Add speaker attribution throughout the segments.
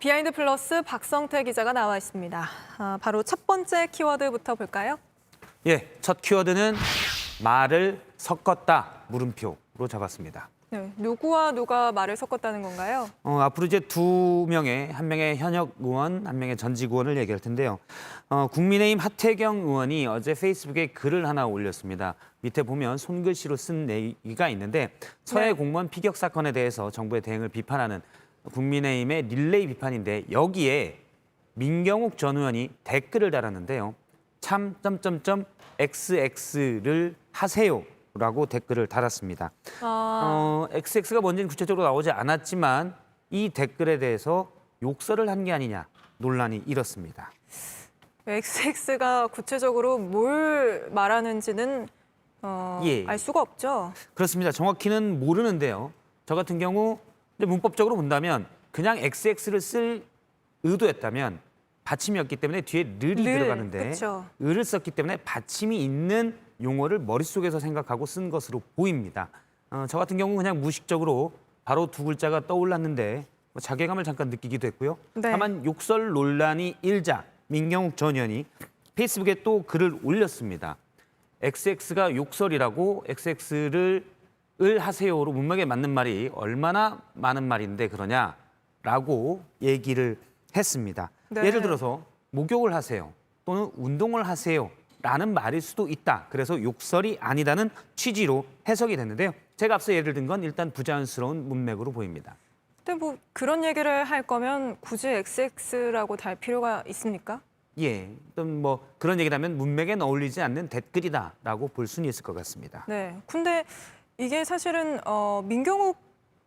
Speaker 1: 비하인드 플러스 박성태 기자가 나와 있습니다. 바로 첫 번째 키워드부터 볼까요?
Speaker 2: 예, 첫 키워드는 말을 섞었다 물음표로 적었습니다.
Speaker 1: 네, 누구와 누가 말을 섞었다는 건가요?
Speaker 2: 앞으로 이제 한 명의 현역 의원, 한 명의 전직 의원을 얘기할 텐데요. 국민의힘 하태경 의원이 어제 페이스북에 글을 하나 올렸습니다. 밑에 보면 손글씨로 쓴 얘기가 있는데 서해 공무원 피격 사건에 대해서 정부의 대응을 비판하는 국민의힘의 릴레이 비판인데 여기에 민경욱 전 의원이 댓글을 달았는데요. 참 XX를 하세요라고 댓글을 달았습니다. XX가 뭔지는 구체적으로 나오지 않았지만 이 댓글에 대해서 욕설을 한 게 아니냐 논란이 일었습니다.
Speaker 1: XX가 구체적으로 뭘 말하는지는 알 수가 없죠.
Speaker 2: 그렇습니다. 정확히는 모르는데요. 저 같은 경우 이제 문법적으로 본다면 그냥 XX를 쓸 의도였다면 받침이었기 때문에 뒤에 르이 들어가는데
Speaker 1: 그쵸.
Speaker 2: 을을 썼기 때문에 받침이 있는 용어를 머릿속에서 생각하고 쓴 것으로 보입니다. 저 같은 경우는 그냥 무의식적으로 바로 두 글자가 떠올랐는데 자괴감을 잠깐 느끼기도 했고요.
Speaker 1: 네.
Speaker 2: 다만 욕설 논란이 일자 민경욱 전 의원이 페이스북에 또 글을 올렸습니다. XX가 욕설이라고 XX를 을 하세요로 문맥에 맞는 말이 얼마나 많은 말인데 그러냐라고 얘기를 했습니다.
Speaker 1: 네.
Speaker 2: 예를 들어서 목욕을 하세요 또는 운동을 하세요라는 말일 수도 있다. 그래서 욕설이 아니다는 취지로 해석이 됐는데요. 제가 앞서 예를 든 건 일단 부자연스러운 문맥으로 보입니다.
Speaker 1: 근데 뭐 그런 얘기를 할 거면 굳이 XX라고 달 필요가 있습니까?
Speaker 2: 예, 어떤 뭐 그런 얘기를 하면 문맥에 어울리지 않는 댓글이다라고 볼 수는 있을 것 같습니다.
Speaker 1: 네. 근데 이게 사실은 민경욱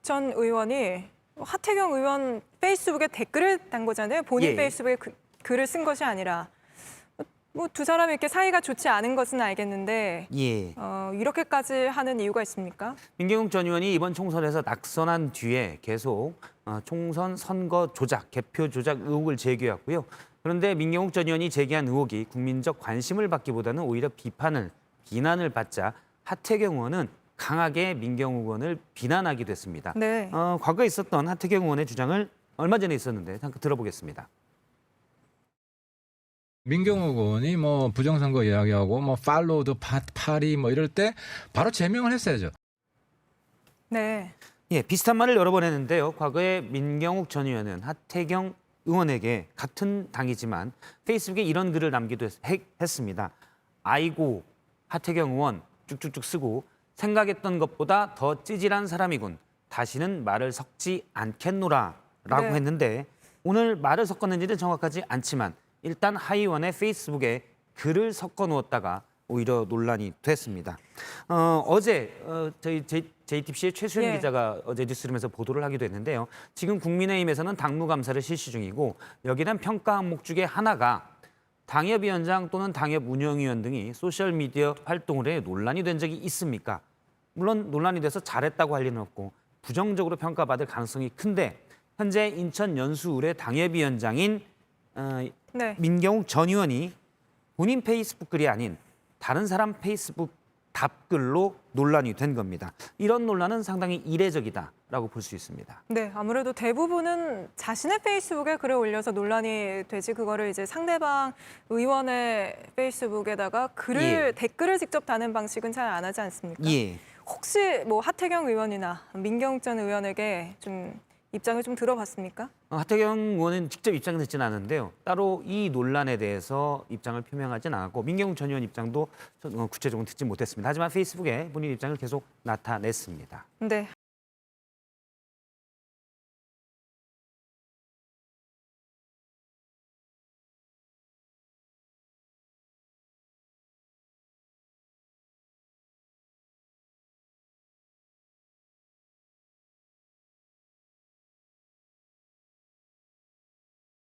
Speaker 1: 전 의원이 하태경 의원 페이스북에 댓글을 단 거잖아요. 본인
Speaker 2: 예.
Speaker 1: 페이스북에 글을 쓴 것이 아니라 뭐 두 사람이 이렇게 사이가 좋지 않은 것은 알겠는데
Speaker 2: 예.
Speaker 1: 이렇게까지 하는 이유가 있습니까?
Speaker 2: 민경욱 전 의원이 이번 총선에서 낙선한 뒤에 계속 총선 선거 조작, 개표 조작 의혹을 제기했고요. 그런데 민경욱 전 의원이 제기한 의혹이 국민적 관심을 받기보다는 오히려 비난을 받자 하태경 의원은 강하게 민경욱 의원을 비난하기도 했습니다.
Speaker 1: 네.
Speaker 2: 과거에 있었던 하태경 의원의 주장을 얼마 전에 있었는데 잠깐 들어보겠습니다.
Speaker 3: 민경욱 의원이 뭐 부정선거 이야기하고 뭐 팔로우드 파리 뭐 이럴 때 바로 제명을 했어야죠.
Speaker 1: 네.
Speaker 2: 예, 비슷한 말을 여러 번 했는데요. 과거에 민경욱 전 의원은 하태경 의원에게 같은 당이지만 페이스북에 이런 글을 남기도 했습니다. 아이고 하태경 의원 쭉쭉쭉 쓰고 생각했던 것보다 더 찌질한 사람이군. 다시는 말을 섞지 않겠노라라고
Speaker 1: 네.
Speaker 2: 했는데 오늘 말을 섞었는지는 정확하지 않지만 일단 하 의원의 페이스북에 글을 섞어 놓았다가 오히려 논란이 됐습니다. 어제 저희 JTBC의 최수연 기자가 어제 뉴스룸에서 보도를 하기도 했는데요. 지금 국민의힘에서는 당무감사를 실시 중이고 여기는 평가 항목 중에 하나가 당협위원장 또는 당협운영위원 등이 소셜미디어 활동을 해 논란이 된 적이 있습니까? 물론 논란이 돼서 잘했다고 할 리는 없고 부정적으로 평가받을 가능성이 큰데 현재 인천 연수울의 당협위원장인
Speaker 1: 네.
Speaker 2: 민경욱 전 의원이 본인 페이스북 글이 아닌 다른 사람 페이스북 답글로 논란이 된 겁니다. 이런 논란은 상당히 이례적이다라고 볼 수 있습니다.
Speaker 1: 네, 아무래도 대부분은 자신의 페이스북에 글을 올려서 논란이 되지 그거를 이제 상대방 의원의 페이스북에다가 댓글을 직접 다는 방식은 잘 안 하지 않습니까?
Speaker 2: 예.
Speaker 1: 혹시 뭐 하태경 의원이나 민경욱 전 의원에게 좀 입장을 좀 들어봤습니까?
Speaker 2: 하태경 의원은 직접 입장을 듣지는 않았는데요. 따로 이 논란에 대해서 입장을 표명하진 않았고 민경욱 전 의원 입장도 구체적으로 듣지 못했습니다. 하지만 페이스북에 본인 입장을 계속 나타냈습니다.
Speaker 1: 네,